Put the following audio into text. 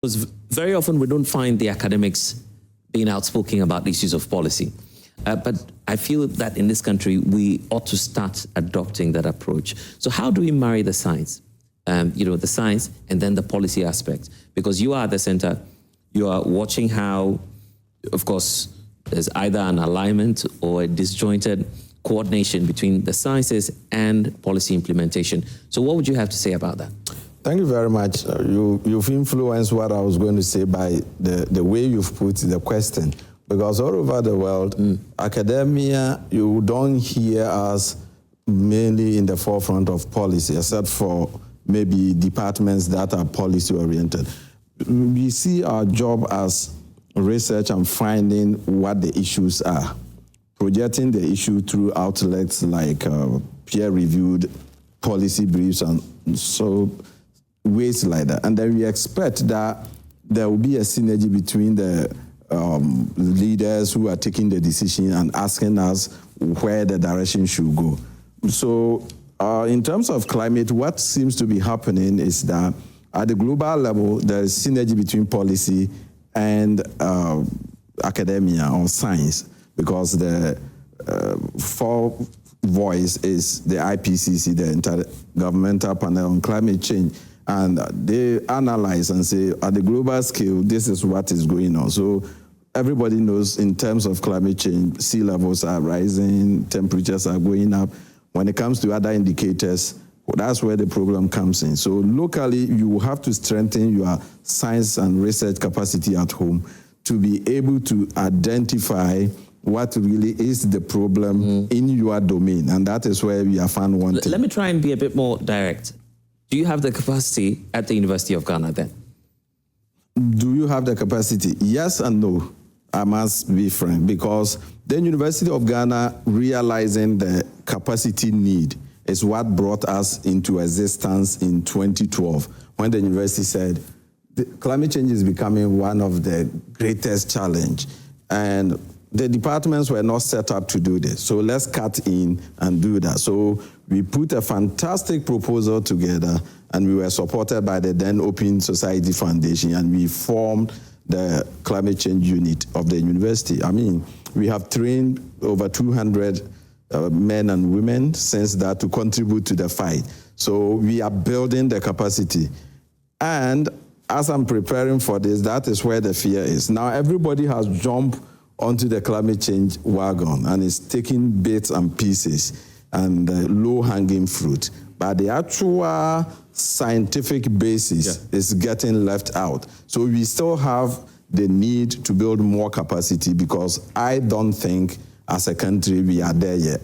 Because very often we don't find the academics being outspoken about issues of policy. But I feel that in this country, we ought to start adopting that approach. So how do we marry the science? The science and then the policy aspect? Because you are at the center, you are watching how, of course, there's either an alignment or a disjointed coordination between the sciences and policy implementation. So what would you have to say about that? Thank you very much. You've influenced what I was going to say by the way you've put the question. Because all over the world, academia, you don't hear us mainly in the forefront of policy, except for maybe departments that are policy-oriented. We see our job as research and finding what the issues are, projecting the issue through outlets like peer-reviewed policy briefs and so ways like that. And then we expect that there will be a synergy between the leaders who are taking the decision and asking us where the direction should go. So in terms of climate, what seems to be happening is that at the global level, there is synergy between policy and academia or science, because the fourth voice is the IPCC, the Intergovernmental Panel on Climate Change. And they analyze and say, at the global scale, this is what is going on. So everybody knows in terms of climate change, sea levels are rising, temperatures are going up. When it comes to other indicators, that's where the problem comes in. So locally, you have to strengthen your science and research capacity at home to be able to identify what really is the problem in your domain. And that is where we are found wanting. Let me try and be a bit more direct. Do you have the capacity at the University of Ghana then? Do you have the capacity? Yes and no. I must be frank, because the University of Ghana realizing the capacity need is what brought us into existence in 2012, when the university said, climate change is becoming one of the greatest challenge. And the departments were not set up to do this. So let's cut in and do that. So we put a fantastic proposal together, and we were supported by the then Open Society Foundation, and we formed the climate change unit of the university. I mean, we have trained over 200 men and women since that to contribute to the fight. So we are building the capacity. And as I'm preparing for this, that is where the fear is. Now everybody has jumped onto the climate change wagon and is taking bits and pieces and low-hanging fruit. But the actual scientific basis is getting left out. So we still have the need to build more capacity, because I don't think as a country we are there yet.